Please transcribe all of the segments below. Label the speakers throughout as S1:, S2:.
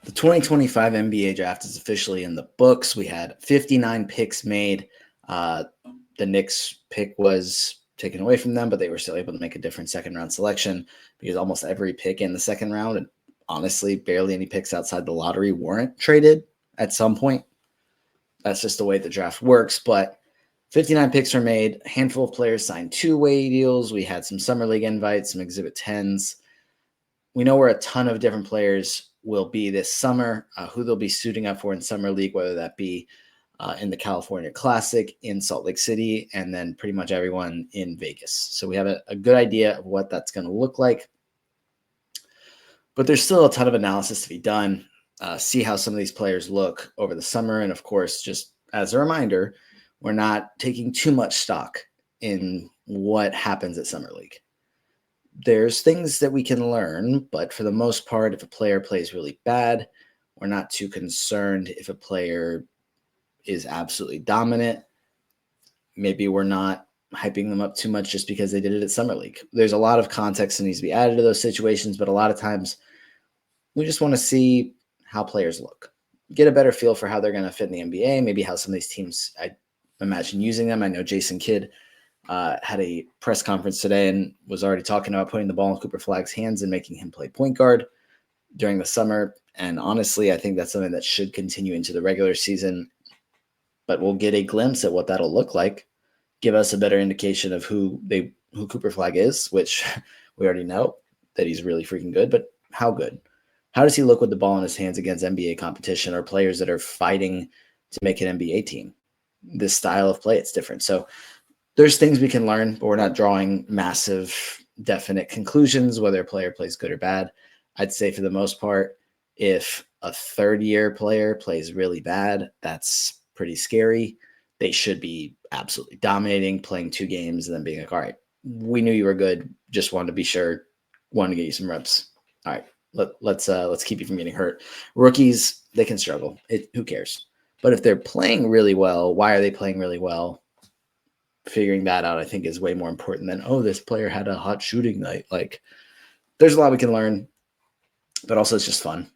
S1: The 2025 NBA draft is officially in the books. We had 59 picks made. The Knicks pick was taken away from them, but they were still able to make a different second round selection because almost every pick in the second round, and honestly, barely any picks outside the lottery weren't traded at some point. That's just the way the draft works. But 59 picks were made. A handful of players signed two-way deals. We had some summer league invites, some exhibit 10s. We know where a ton of different players will be this summer, who they'll be suiting up for in summer league, whether that be in the California Classic, in Salt Lake City, and then pretty much everyone in Vegas. So we have a good idea of what that's going to look like. But there's still a ton of analysis to be done. See how some of these players look over the summer. And of course, just as a reminder, we're not taking too much stock in what happens at Summer League. There's things that we can learn, but for the most part, if a player plays really bad, we're not too concerned. If a player is absolutely dominant, maybe we're not hyping them up too much just because they did it at Summer League. There's a lot of context that needs to be added to those situations, but a lot of times we just want to see how players look, get a better feel for how they're going to fit in the NBA, maybe how some of these teams, I imagine, using them. I know Jason Kidd had a press conference today and was already talking about putting the ball in Cooper Flagg's hands and making him play point guard during the summer. And honestly, I think that's something that should continue into the regular season, but we'll get a glimpse at what that'll look like, give us a better indication of who Cooper Flagg is, which we already know that he's really freaking good, but how good? How does he look with the ball in his hands against NBA competition or players that are fighting to make an NBA team? This style of play, it's different. So there's things we can learn, but we're not drawing massive, definite conclusions whether a player plays good or bad. I'd say for the most part, if a third-year player plays really bad, that's pretty scary. They should be absolutely dominating, playing 2 games, and then being like, all right, we knew you were good, just wanted to be sure, wanted to get you some reps. All right, let's keep you from getting hurt. Rookies, they can struggle. Who cares? But if they're playing really well, why are they playing really well? Figuring that out, I think, is way more important than, oh, this player had a hot shooting night. Like, there's a lot we can learn, but also it's just fun.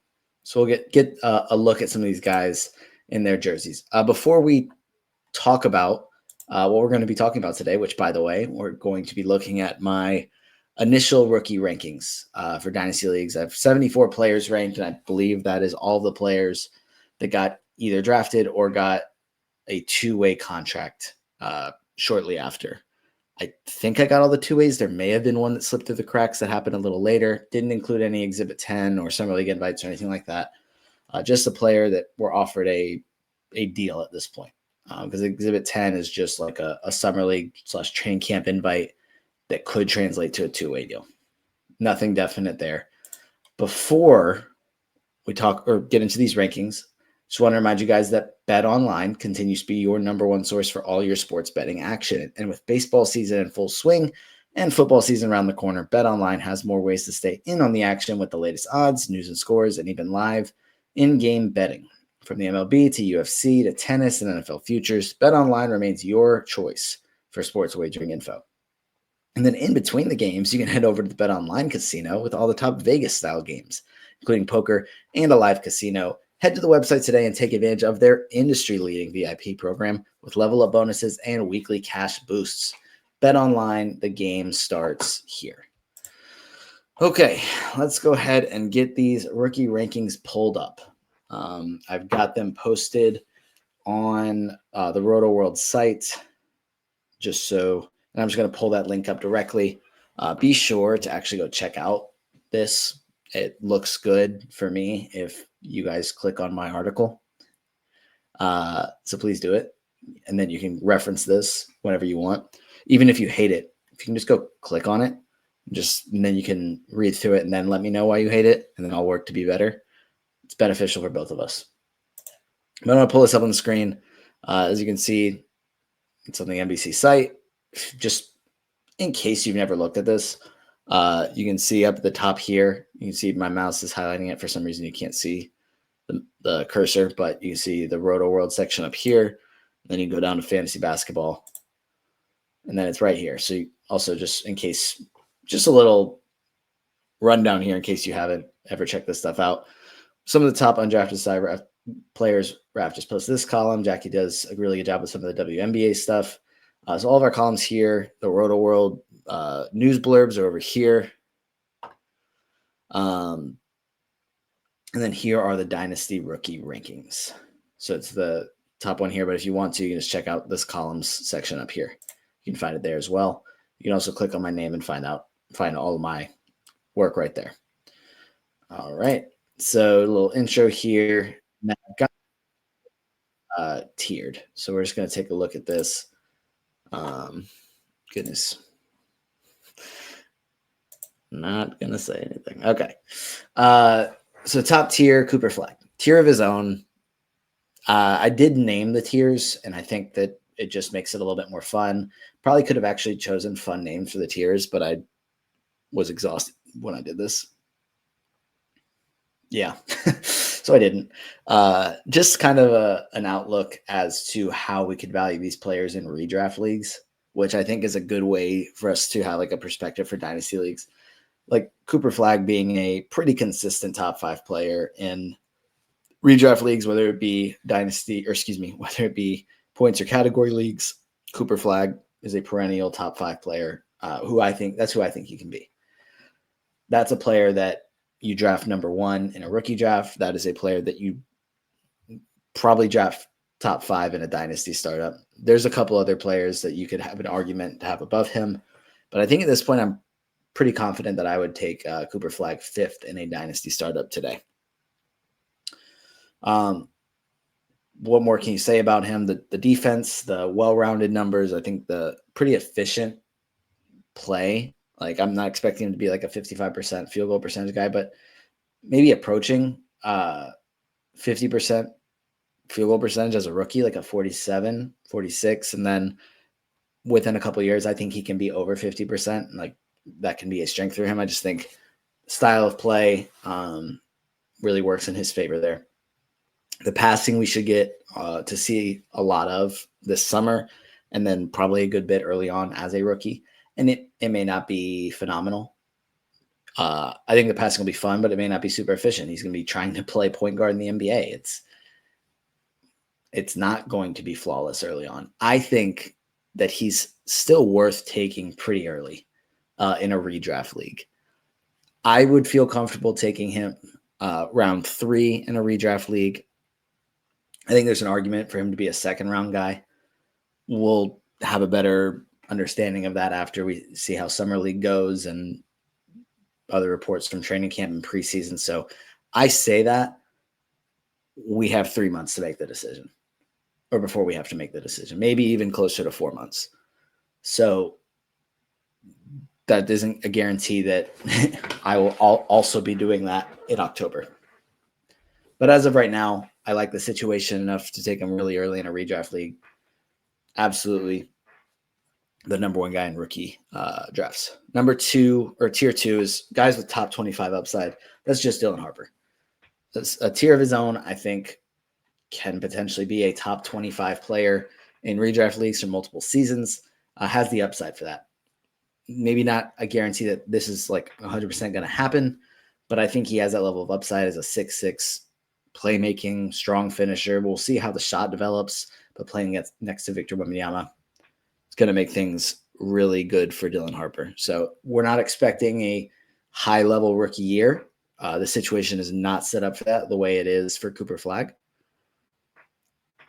S1: So we'll get a look at some of these guys in their jerseys. Before we talk about what we're going to be talking about today, which, by the way, we're going to be looking at my initial rookie rankings for Dynasty Leagues. I have 74 players ranked, and I believe that is all the players that got either drafted or got a 2-way contract shortly after. I think I got all the 2-ways. There may have been one that slipped through the cracks that happened a little later. Didn't include any Exhibit 10 or Summer League invites or anything like that. Just a player that were offered a deal at this point. Because Exhibit 10 is just like a Summer League / training camp invite that could translate to a 2-way deal. Nothing definite there. Before we talk or get into these rankings, just want to remind you guys that Bet Online continues to be your number one source for all your sports betting action. And with baseball season in full swing and football season around the corner, Bet Online has more ways to stay in on the action with the latest odds, news and scores, and even live in-game betting. From the MLB to UFC to tennis and NFL futures, Bet Online remains your choice for sports wagering info. And then in between the games, you can head over to the Bet Online casino with all the top Vegas-style games, including poker and a live casino. Head to the website today and take advantage of their industry-leading VIP program with level-up bonuses and weekly cash boosts. Bet Online, the game starts here. Okay, let's go ahead and get these rookie rankings pulled up. I've got them posted on the Roto World site, just so, and I'm just going to pull that link up directly. Be sure to actually go check out this. It looks good for me if you guys click on my article. So please do it. And then you can reference this whenever you want. Even if you hate it, if you can just go click on it, and then you can read through it and then let me know why you hate it, and then I'll work to be better. It's beneficial for both of us. I'm going to pull this up on the screen. As you can see, it's on the NBC site. Just in case you've never looked at this, you can see up at the top here, you can see my mouse is highlighting it. For some reason, you can't see the cursor, but you can see the Roto World section up here. Then you go down to fantasy basketball, and then it's right here. So you also, just in case, just a little rundown here in case you haven't ever checked this stuff out. some of the top undrafted side players. Raph just posted this column. Jackie does a really good job with some of the WNBA stuff. So all of our columns here, the Roto World news blurbs are over here. And then here are the Dynasty rookie rankings. So it's the top one here, but if you want to, you can just check out this columns section up here. You can find it there as well. You can also click on my name and find all of my work right there. All right. So a little intro here. Now I've got tiered. So we're just going to take a look at this. Goodness. Not going to say anything. Okay. So top tier, Cooper Flagg. Tier of his own. I did name the tiers, and I think that it just makes it a little bit more fun. Probably could have actually chosen fun names for the tiers, but I was exhausted when I did this. Yeah, so I didn't. Just kind of an outlook as to how we could value these players in redraft leagues, which I think is a good way for us to have like a perspective for dynasty leagues. Like Cooper Flagg being a pretty consistent top 5 player in redraft leagues, whether it be whether it be points or category leagues. Cooper Flagg is a perennial top 5 player who I think he can be. That's a player that you draft number 1 in a rookie draft. That is a player that you probably draft top 5 in a dynasty startup. There's a couple other players that you could have an argument to have above him, but I think at this point I'm pretty confident that I would take Cooper Flagg 5th in a dynasty startup today. What more can you say about him? The defense, the well-rounded numbers, I think the pretty efficient play. Like I'm not expecting him to be like a 55% field goal percentage guy, but maybe approaching 50% field goal percentage as a rookie, like a 47, 46. And then within a couple of years, I think he can be over 50%. Like that can be a strength for him. I just think style of play really works in his favor there. The passing we should get to see a lot of this summer, and then probably a good bit early on as a rookie. And it may not be phenomenal. I think the passing will be fun, but it may not be super efficient. He's going to be trying to play point guard in the NBA. It's not going to be flawless early on. I think that he's still worth taking pretty early in a redraft league. I would feel comfortable taking him round 3 in a redraft league. I think there's an argument for him to be a second round guy. We'll have a better understanding of that after we see how summer league goes and other reports from training camp and preseason. So I say that we have 3 months to make the decision, or before we have to make the decision, maybe even closer to 4 months. So that isn't a guarantee that I will also be doing that in October. But as of right now, I like the situation enough to take him really early in a redraft league. Absolutely the number 1 guy in rookie drafts. Number 2 or tier 2 is guys with top 25 upside. That's just Dylan Harper. That's a tier of his own. I think can potentially be a top 25 player in redraft leagues for multiple seasons. Has the upside for that. Maybe not a guarantee that this is like 100% going to happen, but I think he has that level of upside as a 6'6" playmaking, strong finisher. We'll see how the shot develops, but playing next to Victor Wembanyama, it's going to make things really good for Dylan Harper. So we're not expecting a high-level rookie year. The situation is not set up for that the way it is for Cooper Flagg.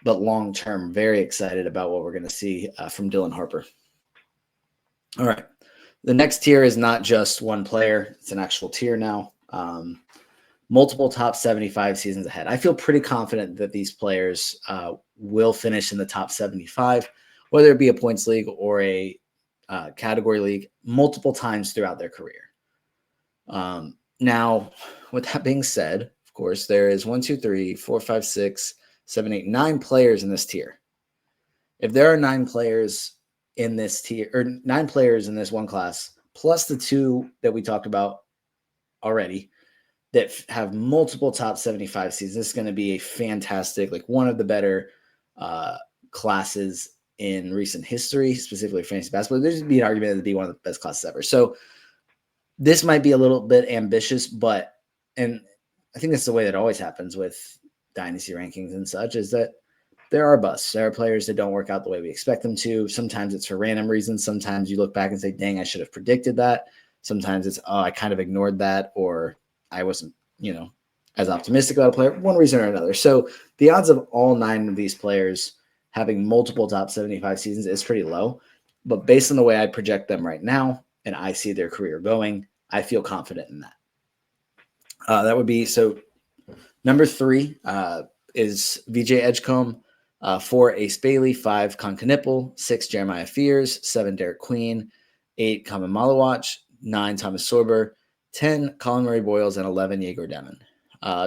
S1: But long-term, very excited about what we're going to see from Dylan Harper. All right. The next tier is not just one player. It's an actual tier now. Multiple top 75 seasons ahead. I feel pretty confident that these players will finish in the top 75, whether it be a points league or a category league, multiple times throughout their career. Now, with that being said, of course, there is 1, 2, 3, 4, 5, 6, 7, 8, 9 players in this tier. If there are 9 players in this tier, or 9 players in this one class, plus the 2 that we talked about already, that have multiple top 75 seasons, this is going to be a fantastic, like one of the better classes in recent history, specifically fantasy basketball. There's be an argument that it'd be one of the best classes ever. So this might be a little bit ambitious, but and I think that's the way that always happens with dynasty rankings and such, is that there are busts. There are players that don't work out the way we expect them to. Sometimes it's for random reasons. Sometimes you look back and say, dang, I should have predicted that. Sometimes it's, oh, I kind of ignored that, or I wasn't, as optimistic about a player, one reason or another. So the odds of all 9 of these players having multiple top 75 seasons is pretty low. But based on the way I project them right now, and I see their career going, I feel confident in that. That would be, so number 3 is VJ Edgecombe, 4 Ace Bailey, 5 Con Knipple, 6 Jeremiah Fears, 7 Derek Queen, 8 Common Malawach, 9 Thomas Sorber, 10 Colin Murray Boyles, and 11 Yegor Demon.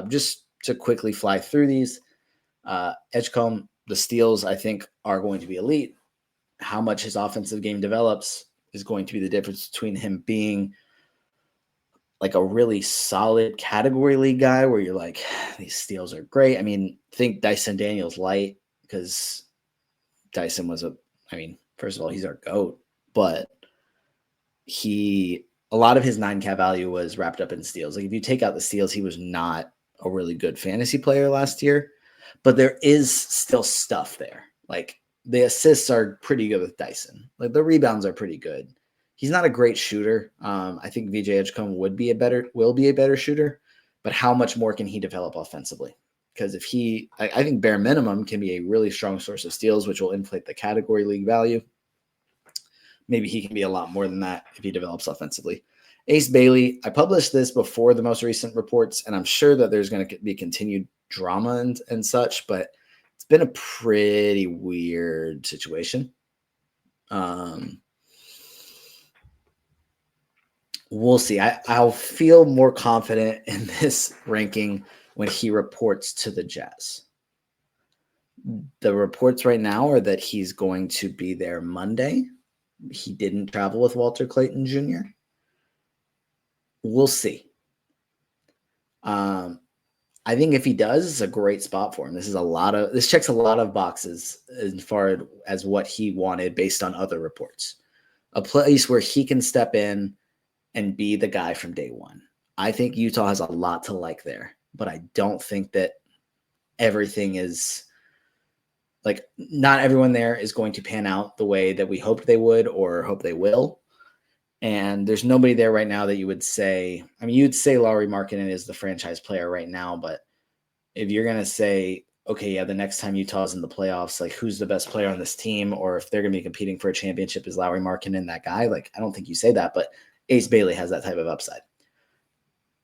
S1: Just to quickly fly through these, Edgecombe, the steals I think are going to be elite. How much his offensive game develops is going to be the difference between him being like a really solid category league guy where you're like, these steals are great. I mean, think Dyson Daniels light, because Dyson was first of all, he's our GOAT, but a lot of his 9K value was wrapped up in steals. Like if you take out the steals, he was not a really good fantasy player last year, but there is still stuff there. Like the assists are pretty good with Dyson. Like the rebounds are pretty good. He's not a great shooter. I think VJ Edgecombe will be a better shooter, but how much more can he develop offensively? Because I think bare minimum can be a really strong source of steals, which will inflate the category league value. Maybe he can be a lot more than that if he develops offensively. Ace Bailey, I published this before the most recent reports, and I'm sure that there's going to be continued drama and such, but it's been a pretty weird situation. We'll see. I'll feel more confident in this ranking when he reports to the Jazz. The reports right now are that he's going to be there Monday. He didn't travel with Walter Clayton Jr. We'll see. I think if he does, it's a great spot for him. This checks a lot of boxes as far as what he wanted based on other reports. A place where he can step in and be the guy from day one. I think Utah has a lot to like there, but I don't think that everything is like, not everyone there is going to pan out the way that we hoped they would or hope they will. And there's nobody there right now that you would say, you'd say Lauri Markkanen is the franchise player right now, but if you're going to say, okay, yeah, the next time Utah's in the playoffs, like who's the best player on this team, or if they're going to be competing for a championship, is Lauri Markkanen that guy? Like, I don't think you say that, but Ace Bailey has that type of upside.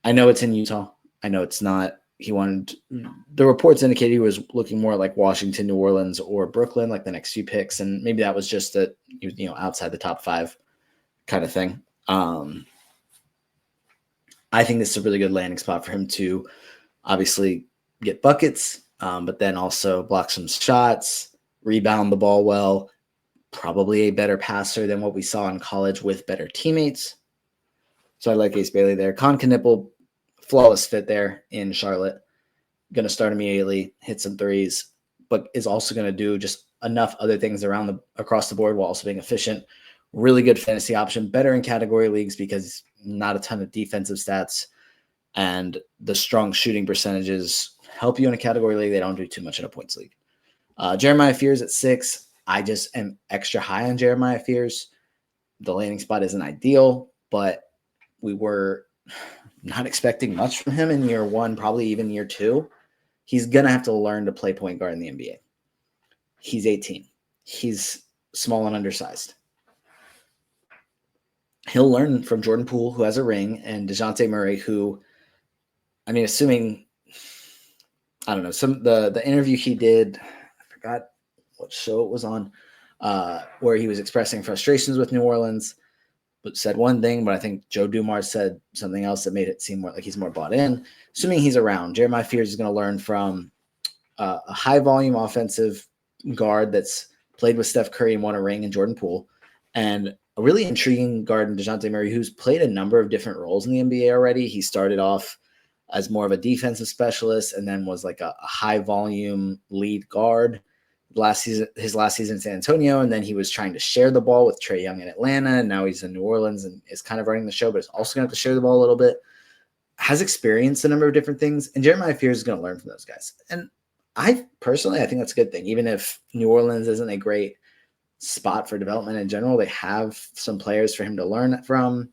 S1: I know it's in Utah. I know it's not. The reports indicated he was looking more like Washington, New Orleans, or Brooklyn, like the next few picks. And maybe that was just that, outside the top 5 kind of thing. I think this is a really good landing spot for him to obviously get buckets, but then also block some shots, rebound the ball well, probably a better passer than what we saw in college with better teammates. So I like Ace Bailey there. Con Knipple, flawless fit there in Charlotte. Going to start immediately, hit some threes, but is also going to do just enough other things across the board while also being efficient. Really good fantasy option, better in category leagues because not a ton of defensive stats, and the strong shooting percentages help you in a category league. They don't do too much in a points league. Jeremiah Fears at 6. I just am extra high on Jeremiah Fears. The landing spot isn't ideal, but we were not expecting much from him in year 1, probably even year 2. He's going to have to learn to play point guard in the NBA. He's 18. He's small and undersized. He'll learn from Jordan Poole, who has a ring, and DeJounte Murray, who, assuming, I don't know, the interview he did, I forgot what show it was on, where he was expressing frustrations with New Orleans, but said one thing, but I think Joe Dumars said something else that made it seem more like he's more bought in. Assuming he's around, Jeremiah Fears is going to learn from a high-volume offensive guard that's played with Steph Curry and won a ring, and Jordan Poole, and a really intriguing guard in DeJounte Murray, who's played a number of different roles in the NBA already. He started off as more of a defensive specialist and then was like a high-volume lead guard his last season in San Antonio, and then he was trying to share the ball with Trae Young in Atlanta, and now he's in New Orleans and is kind of running the show, but is also going to have to share the ball a little bit. has experienced a number of different things, and Jeremiah Fears is going to learn from those guys. And I think that's a good thing. Even if New Orleans isn't a great spot for development in general, they have some players for him to learn from.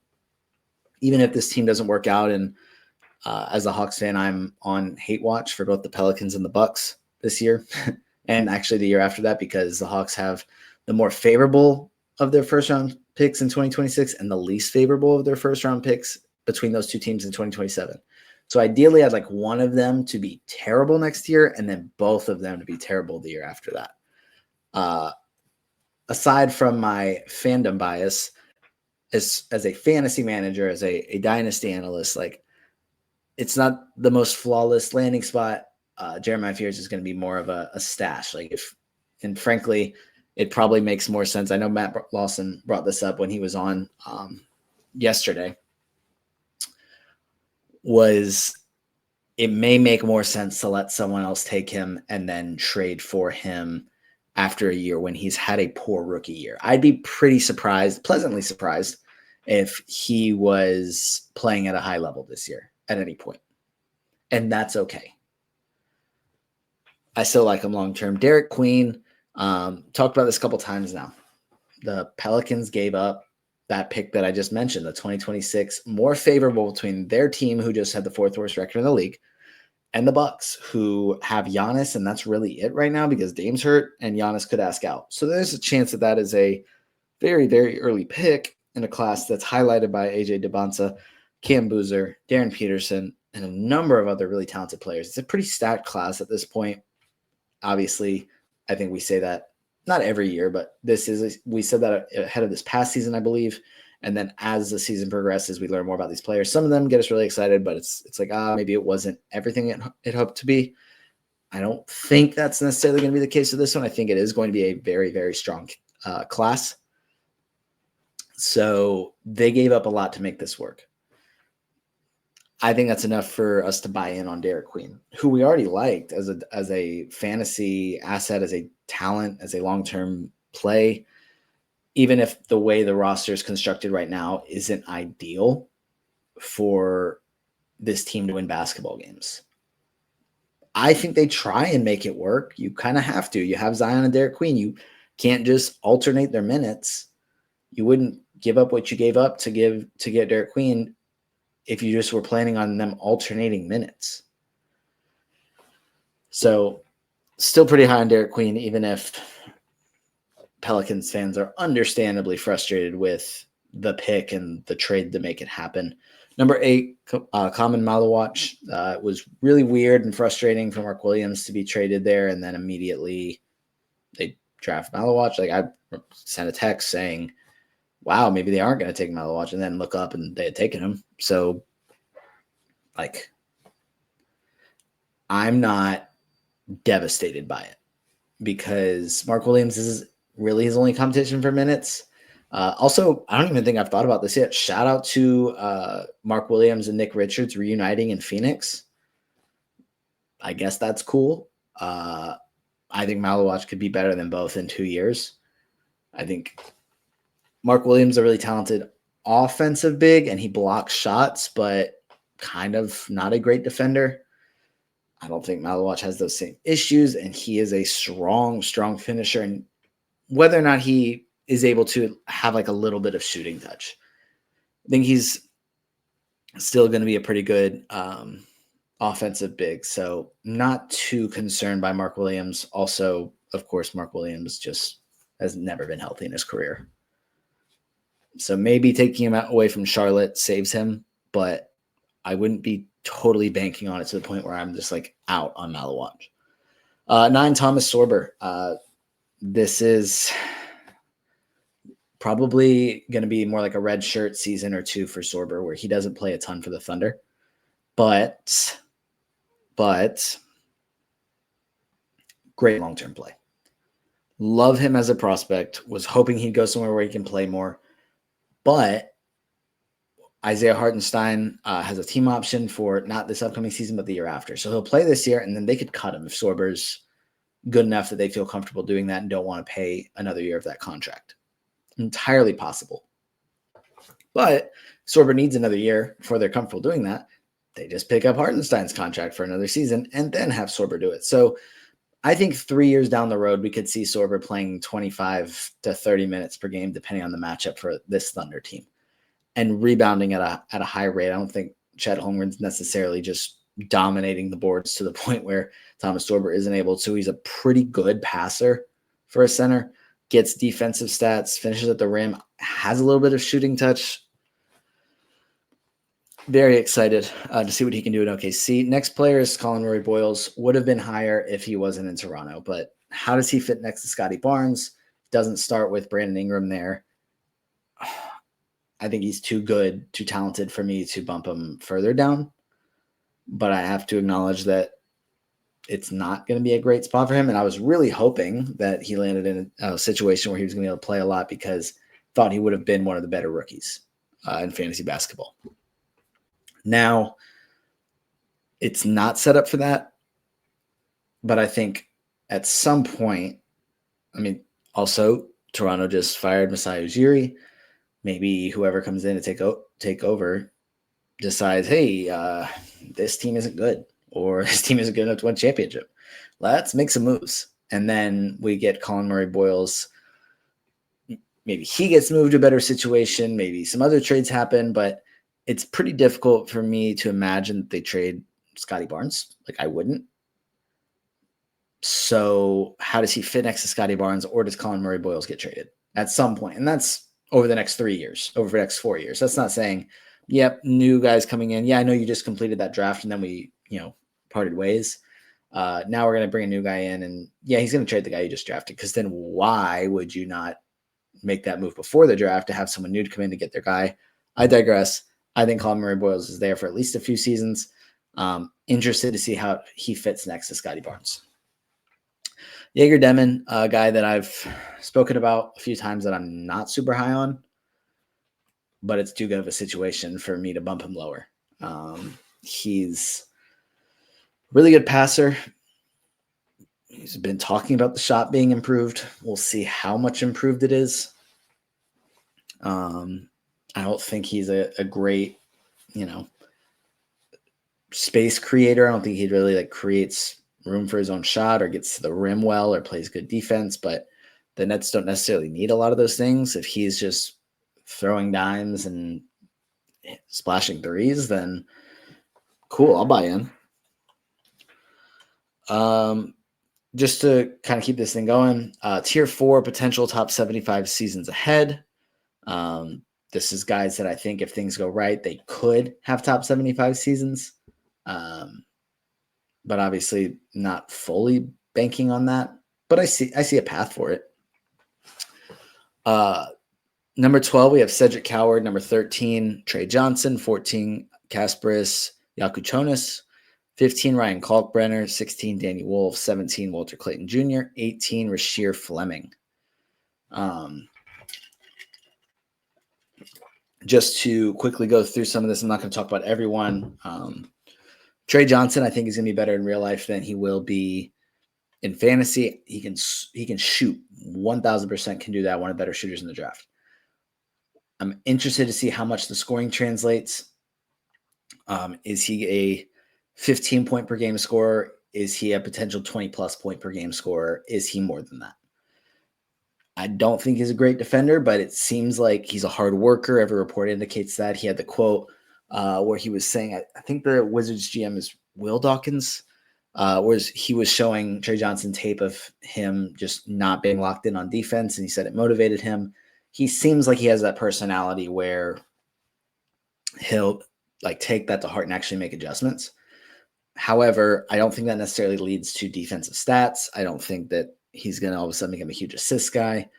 S1: Even if this team doesn't work out, and as a Hawks fan, I'm on hate watch for both the Pelicans and the Bucks this year, and actually the year after that, because the Hawks have the more favorable of their first round picks in 2026 and the least favorable of their first round picks between those two teams in 2027. So ideally, I'd like one of them to be terrible next year and then both of them to be terrible the year after that. Aside from my fandom bias, as a fantasy manager, as a dynasty analyst, like, it's not the most flawless landing spot. Jeremiah Fears is going to be more of a stash. And frankly, it probably makes more sense. I know Matt Lawson brought this up when he was on yesterday. It may make more sense to let someone else take him and then trade for him after a year when he's had a poor rookie year. I'd be pleasantly surprised, if he was playing at a high level this year at any point. And that's okay. I still like him long-term. Derek Queen, talked about this a couple times now. The Pelicans gave up that pick that I just mentioned, the 2026, more favorable between their team, who just had the fourth worst record in the league, and the Bucks, who have Giannis, and that's really it right now because Dame's hurt and Giannis could ask out. So there's a chance that is a very, very early pick in a class that's highlighted by AJ Debonsa, Cam Boozer, Darren Peterson, and a number of other really talented players. It's a pretty stacked class at this point. Obviously, I think we say that not every year, but we said that ahead of this past season, I believe. And then as the season progresses, we learn more about these players. Some of them get us really excited, but it's like, maybe it wasn't everything it hoped to be. I don't think that's necessarily going to be the case with this one. I think it is going to be a very, very strong class. So they gave up a lot to make this work. I think that's enough for us to buy in on Derek Queen, who we already liked as a fantasy asset, as a talent, as a long-term play, even if the way the roster is constructed right now isn't ideal for this team to win basketball games. I think they try and make it work. You kind of have to. You have Zion and Derek Queen. You can't just alternate their minutes. You wouldn't give up what you gave up to get Derek Queen if you just were planning on them alternating minutes. So still pretty high on Derek Queen, even if Pelicans fans are understandably frustrated with the pick and the trade to make it happen. Number 8, Common Malawach. It was really weird and frustrating for Mark Williams to be traded there, and then immediately they draft Malawach. Like, I sent a text saying, wow, maybe they aren't going to take Malawach, and then look up and they had taken him. So, like, I'm not devastated by it because Mark Williams is really his only competition for minutes. Also, I don't even think I've thought about this yet. Shout out to Mark Williams and Nick Richards reuniting in Phoenix. I guess that's cool. I think Malawach could be better than both in 2 years. I think Mark Williams is a really talented offensive big, and he blocks shots, but kind of not a great defender. I don't think Malawach has those same issues, and he is a strong, strong finisher. And whether or not he is able to have like a little bit of shooting touch, I think he's still going to be a pretty good offensive big. So not too concerned by Mark Williams. Also, of course, Mark Williams just has never been healthy in his career. So maybe taking him away from Charlotte saves him, but I wouldn't be totally banking on it to the point where I'm just like out on Malawach. 9, Thomas Sorber. This is probably going to be more like a red shirt season or two for Sorber, where he doesn't play a ton for the Thunder. But great long-term play. Love him as a prospect. Was hoping he'd go somewhere where he can play more. But Isaiah Hartenstein has a team option for not this upcoming season, but the year after. So he'll play this year, and then they could cut him if Sorber's good enough that they feel comfortable doing that and don't want to pay another year of that contract. Entirely possible. But Sorber needs another year before they're comfortable doing that. they just pick up Hartenstein's contract for another season and then have Sorber do it. So I think 3 years down the road, we could see Sorber playing 25 to 30 minutes per game, depending on the matchup for this Thunder team, and rebounding at a high rate. I don't think Chet Holmgren's necessarily just dominating the boards to the point where Thomas Sorber isn't able to. He's a pretty good passer for a center, gets defensive stats, finishes at the rim, has a little bit of shooting touch. Very excited to see what he can do in OKC. Next player is Colin Murray-Boyles. Would have been higher if he wasn't in Toronto, but how does he fit next to Scotty Barnes? Doesn't start with Brandon Ingram there. I think he's too good, too talented for me to bump him further down, but I have to acknowledge that it's not going to be a great spot for him, and I was really hoping that he landed in a situation where he was going to be able to play a lot because I thought he would have been one of the better rookies in fantasy basketball. Now, it's not set up for that, but I think at some point, also Toronto just fired Masai Ujiri. Maybe whoever comes in to take over decides, hey, this team isn't good, or this team isn't good enough to win a championship. Let's make some moves. And then we get Colin Murray-Boyles. Maybe he gets moved to a better situation. Maybe some other trades happen, but it's pretty difficult for me to imagine that they trade Scotty Barnes. Like, I wouldn't. So how does he fit next to Scotty Barnes, or does Colin Murray-Boyles get traded at some point? And that's over the next 3 years, over the next 4 years. That's not saying, yep, new guys coming in. Yeah, I know you just completed that draft and then we, parted ways. Now we're going to bring a new guy in, and yeah, he's going to trade the guy you just drafted, because then why would you not make that move before the draft to have someone new to come in to get their guy? I digress. I think Colin Murray-Boyles is there for at least a few seasons. Interested to see how he fits next to Scotty Barnes. Jaeger Demon, a guy that I've spoken about a few times that I'm not super high on, but it's too good of a situation for me to bump him lower. He's a really good passer. He's been talking about the shot being improved. We'll see how much improved it is. I don't think he's a great, space creator. I don't think he really creates room for his own shot or gets to the rim well or plays good defense, but the Nets don't necessarily need a lot of those things. If he's just throwing dimes and splashing threes, then cool, I'll buy in. Just to kind of keep this thing going, tier 4 potential top 75 seasons ahead. This is guys that I think if things go right, they could have top 75 seasons. But obviously not fully banking on that. But I see a path for it. Number 12, we have Cedric Coward. Number 13, Trey Johnson. 14, Kasparis Yakuchonis. 15, Ryan Kalkbrenner. 16, Danny Wolf. 17, Walter Clayton Jr. 18, Rasheer Fleming. Just to quickly go through some of this, I'm not going to talk about everyone. Trey Johnson, I think, is going to be better in real life than he will be in fantasy. He can shoot 1,000%, can do that. One of the better shooters in the draft. I'm interested to see how much the scoring translates. Is he a 15 point per game scorer? Is he a potential 20+ point per game scorer? Is he more than that? I don't think he's a great defender, but it seems like he's a hard worker. Every report indicates that. He had the quote where he was saying, I think the Wizards GM is Will Dawkins, where he was showing Trey Johnson tape of him just not being locked in on defense, and he said it motivated him. He seems like he has that personality where he'll take that to heart and actually make adjustments. However, I don't think that necessarily leads to defensive stats. I don't think that he's going to all of a sudden become a huge assist guy.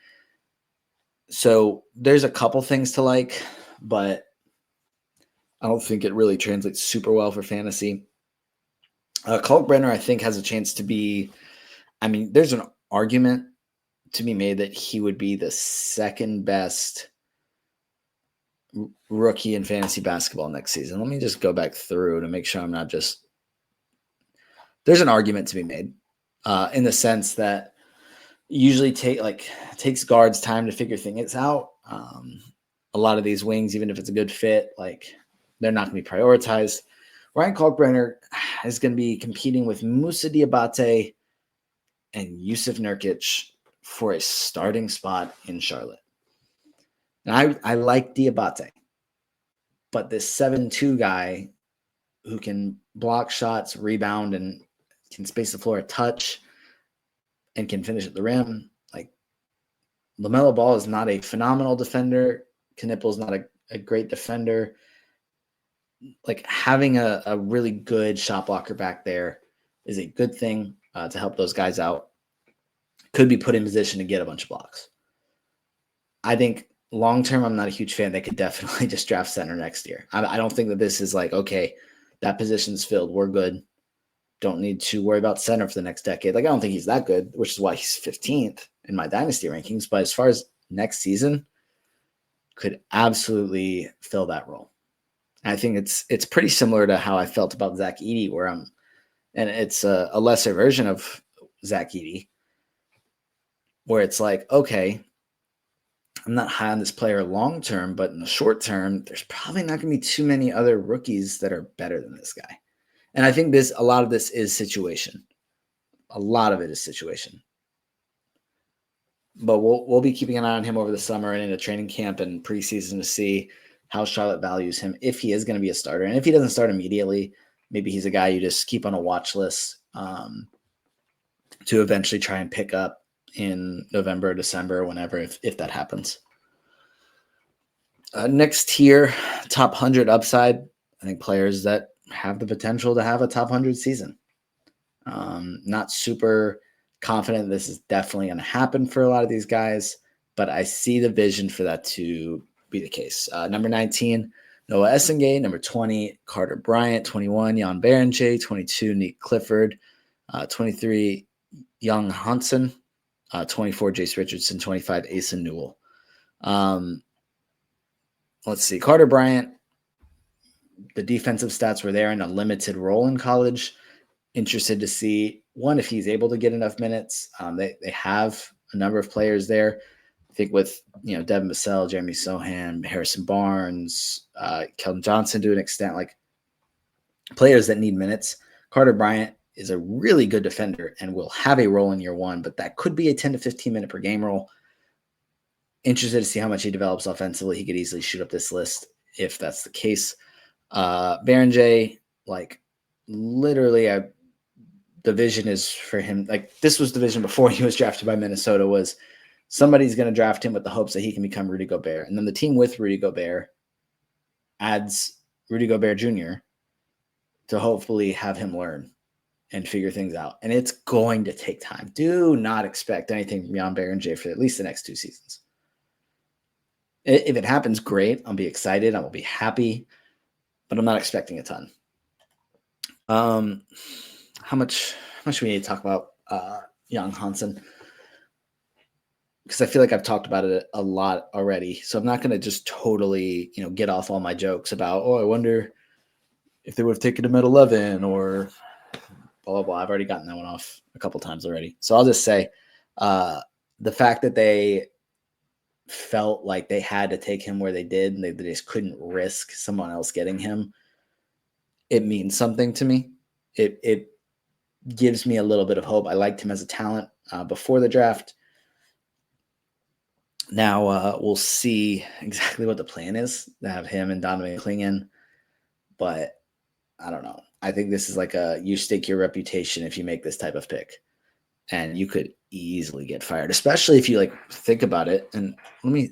S1: So there's a couple things to like, but I don't think it really translates super well for fantasy. Kalkbrenner, I think, has a chance to be, there's an argument to be made that he would be the second best rookie in fantasy basketball next season. Let me just go back through to make sure I'm not just, there's an argument to be made in the sense that usually takes guards time to figure things out. A lot of these wings, even if it's a good fit, they're not going to be prioritized. Ryan Kalkbrenner is going to be competing with Moussa Diabate and Yusuf Nurkic for a starting spot in Charlotte. And I like Diabate, but this 7-2 guy who can block shots, rebound, and can space the floor a touch and can finish at the rim. Like, LaMelo Ball is not a phenomenal defender. Knipple's not a great defender. Like, having a really good shot blocker back there is a good thing to help those guys out. Could be put in position to get a bunch of blocks. I think long-term, I'm not a huge fan. They could definitely just draft center next year. I don't think that this is like, okay, that position's filled. We're good. Don't need to worry about center for the next decade. Like, I don't think he's that good, which is why he's 15th in my Dynasty rankings. But as far as next season, could absolutely fill that role. And I think it's pretty similar to how I felt about Zach Edey, and it's a lesser version of Zach Edey, where it's like, okay, I'm not high on this player long term, but in the short term, there's probably not going to be too many other rookies that are better than this guy. And I think a lot of this is situation. A lot of it is situation. But we'll be keeping an eye on him over the summer and into training camp and preseason to see how Charlotte values him, if he is going to be a starter. And if he doesn't start immediately, maybe he's a guy you just keep on a watch list to eventually try and pick up in November, December, whenever, if that happens. Next tier, top 100 upside. I think players that have the potential to have a top 100 season. Not super confident this is definitely going to happen for a lot of these guys, but I see the vision for that to be the case. Number 19, Noah Essengate. Number 20, Carter Bryant. 21, Jan Berenjay. 22, Nick Clifford. 23, Young Hansen. 24, Jace Richardson. 25, Asa Newell. Let's see. Carter Bryant, the defensive stats were there in a limited role in college. Interested to see, one, if he's able to get enough minutes. They have a number of players there. I think with, Devin Vassell, Jeremy Sohan, Harrison Barnes, Keldon Johnson to an extent, like players that need minutes. Carter Bryant is a really good defender and will have a role in year one, but that could be a 10 to 15 minute per game role. Interested to see how much he develops offensively. He could easily shoot up this list if that's the case. Berenjay, like literally, the vision is for him. Like, this was the vision before he was drafted by Minnesota, was somebody's going to draft him with the hopes that he can become Rudy Gobert. And then the team with Rudy Gobert adds Rudy Gobert Jr. to hopefully have him learn and figure things out. And it's going to take time. Do not expect anything from Jan Berenjay for at least the next 2 seasons. If it happens, great. I'll be excited. I will be happy, but I'm not expecting a ton. How much do we need to talk about Young Hansen? Because I feel like I've talked about it a lot already. So I'm not going to just totally, get off all my jokes about, I wonder if they would have taken him at 11 or blah, blah, blah. I've already gotten that one off a couple times already. So I'll just say the fact that they felt like they had to take him where they did and they just couldn't risk someone else getting him, it means something to me. It gives me a little bit of hope. I liked him as a talent before the draft. Now we'll see exactly what the plan is to have him and Donovan Clingan, but I don't know. I think this is like you stake your reputation if you make this type of pick, and you could easily get fired, especially if you think about it. And let me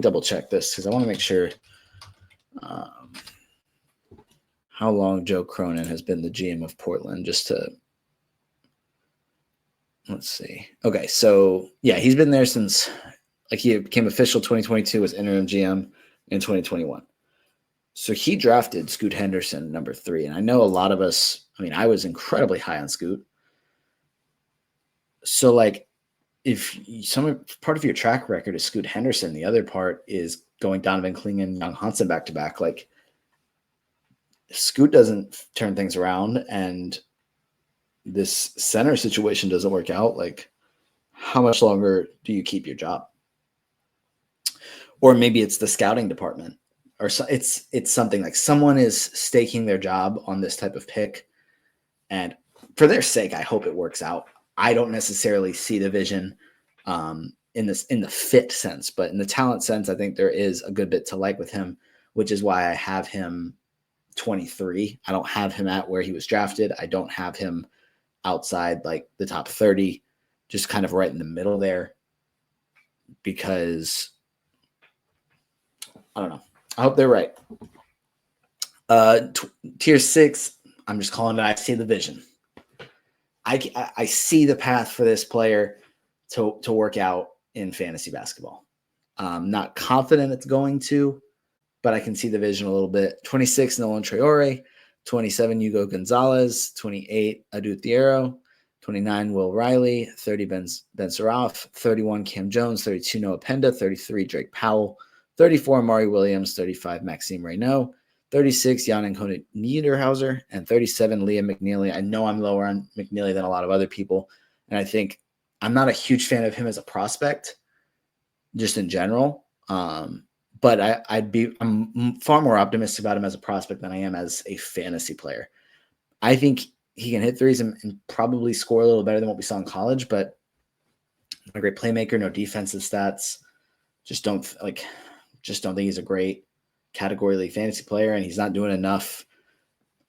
S1: double check this because I want to make sure how long Joe Cronin has been the GM of Portland, just to let's see. Okay, so yeah, he's been there since he became official 2022, was interim GM in 2021. So he drafted Scoot Henderson, number 3. And I know a lot of us, I was incredibly high on Scoot. So if part of your track record is Scoot Henderson, the other part is going Donovan Clingan and Young Hansen back to back. If Scoot doesn't turn things around and this center situation doesn't work out, how much longer do you keep your job? Or maybe it's the scouting department or so, it's something like someone is staking their job on this type of pick, and for their sake, I hope it works out. I don't necessarily see the vision in the fit sense, but in the talent sense, I think there is a good bit to like with him, which is why I have him 23. I don't have him at where he was drafted. I don't have him outside like the top 30, just kind of right in the middle there, because I don't know. I hope they're right. Tier 6, I'm just calling it I see the vision. I see the path for this player to work out in fantasy basketball. Not confident it's going to, but I can see the vision a little bit. 26, Nolan Traore. 27, Hugo Gonzalez. 28, Adu Thiero. 29, Will Riley. 30, Ben Suraf. 31, Cam Jones. 32, Noah Penda. 33, Drake Powell. 34, Amari Williams. 35, Maxime Reynaud. 36, Jan Encona Niederhauser. And 37, Liam McNeely. I know I'm lower on McNeely than a lot of other people, and I think I'm not a huge fan of him as a prospect, just in general. But I'm far more optimistic about him as a prospect than I am as a fantasy player. I think he can hit threes and probably score a little better than what we saw in college, but a great playmaker, no defensive stats. Just don't think he's a great category league fantasy player, and he's not doing enough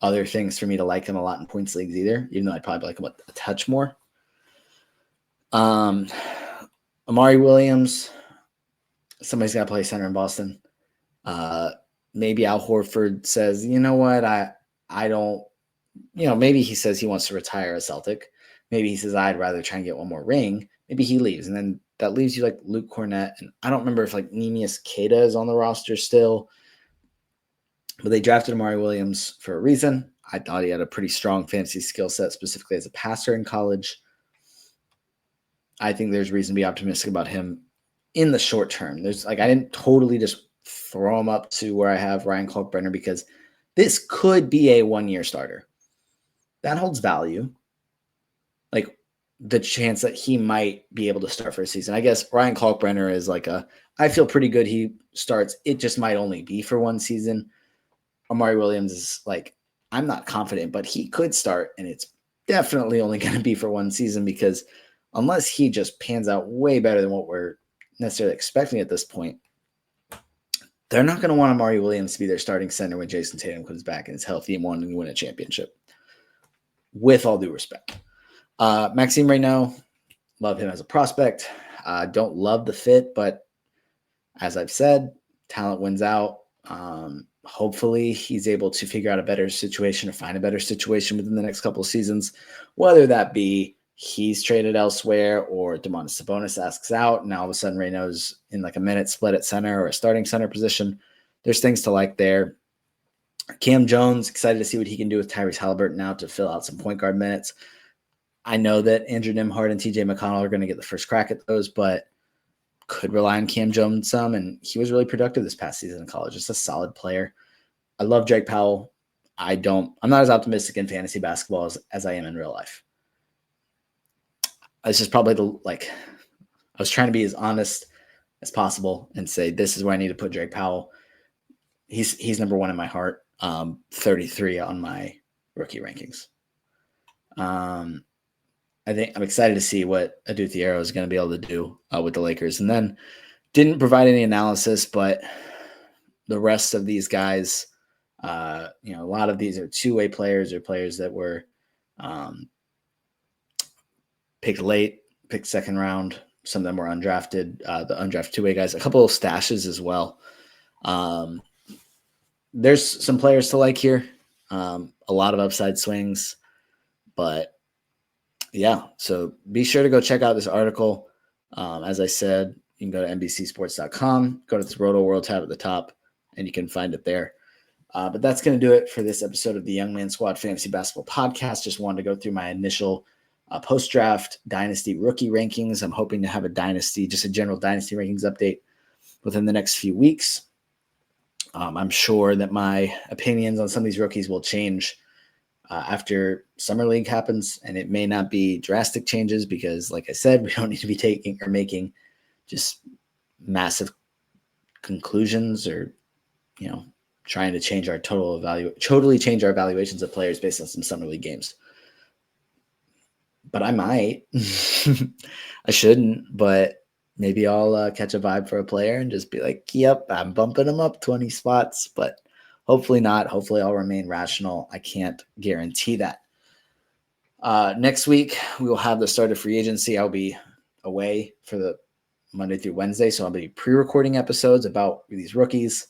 S1: other things for me to like him a lot in points leagues either, even though I'd probably like him a touch more. Amari Williams, somebody's got to play center in Boston. Maybe Al Horford says, you know what, I don't, maybe he says he wants to retire a Celtic. Maybe he says, I'd rather try and get one more ring. Maybe he leaves, and then that leaves you like Luke Cornett. And I don't remember if like Ninius Keita is on the roster still, but they drafted Amari Williams for a reason. I thought he had a pretty strong fantasy skill set, specifically as a passer in college. I think there's reason to be optimistic about him in the short term. I didn't totally just throw him up to where I have Ryan Kalkbrenner, because this could be a 1-year starter. That holds value. Like the chance that he might be able to start for a season. I guess Ryan Kalkbrenner is I feel pretty good he starts. It just might only be for one season. Amari Williams is I'm not confident, but he could start, and it's definitely only going to be for one season, because unless he just pans out way better than what we're necessarily expecting at this point, they're not going to want Amari Williams to be their starting center when Jason Tatum comes back and is healthy and wanting to win a championship. With all due respect. Maxime Reynaud, love him as a prospect. Don't love the fit, but as I've said, talent wins out. Hopefully he's able to figure out a better situation or find a better situation within the next couple of seasons, whether that be he's traded elsewhere or Domantas Sabonis asks out and all of a sudden Reynaud's in a minute split at center or a starting center position. There's things to like there. Cam Jones, excited to see what he can do with Tyrese Halliburton now to fill out some point guard minutes. I know that Andrew Nembhard and TJ McConnell are going to get the first crack at those, but could rely on Cam Jones some, and he was really productive this past season in college. Just a solid player. I love Drake Powell. I'm not as optimistic in fantasy basketball as I am in real life. This is probably I was trying to be as honest as possible and say, this is where I need to put Drake Powell. He's number one in my heart. 33 on my rookie rankings. I think I'm excited to see what Adu Thiero is going to be able to do with the Lakers. And then didn't provide any analysis, but the rest of these guys, a lot of these are two-way players or players that were picked late, picked second round. Some of them were undrafted, the undrafted two-way guys, a couple of stashes as well. There's some players to like here. A lot of upside swings, but yeah, so be sure to go check out this article. As I said, you can go to NBCsports.com, go to the Roto World tab at the top, and you can find it there. But that's going to do it for this episode of the Young Man Squad Fantasy Basketball Podcast. Just wanted to go through my initial post-draft Dynasty rookie rankings. I'm hoping to have just a general Dynasty rankings update within the next few weeks. I'm sure that my opinions on some of these rookies will change after Summer League happens, and it may not be drastic changes because, like I said, we don't need to be making just massive conclusions or trying to change our totally change our evaluations of players based on some summer league games. But I might. I shouldn't, but maybe I'll catch a vibe for a player and just be like, yep, I'm bumping them up 20 spots, but hopefully not. Hopefully I'll remain rational. I can't guarantee that. Next week, we will have the start of free agency. I'll be away for the Monday through Wednesday, so I'll be pre-recording episodes about these rookies,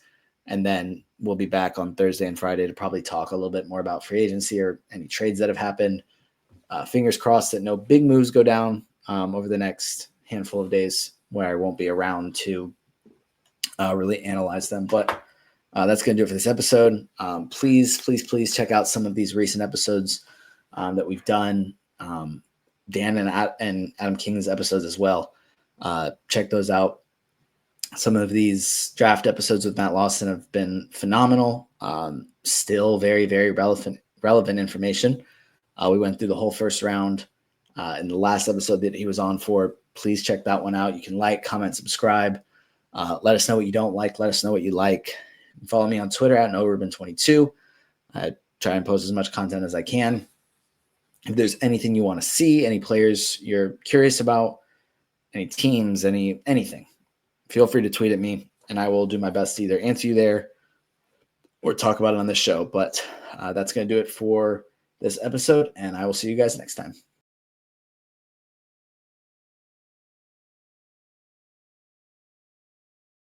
S1: and then we'll be back on Thursday and Friday to probably talk a little bit more about free agency or any trades that have happened. Fingers crossed that no big moves go down over the next handful of days where I won't be around to really analyze them. But that's going to do it for this episode. Please check out some of these recent episodes that we've done. Dan and Adam King's episodes as well. Check those out. Some of these draft episodes with Matt Lawson have been phenomenal. Still very, very relevant information. We went through the whole first round in the last episode that he was on for. Please check that one out. You can like, comment, subscribe. Let us know what you don't like. Let us know what you like. Follow me on Twitter at NoRuben22. I try and post as much content as I can. If there's anything you want to see, any players you're curious about, any teams, anything, feel free to tweet at me, and I will do my best to either answer you there or talk about it on this show. But that's going to do it for this episode, and I will see you guys next time.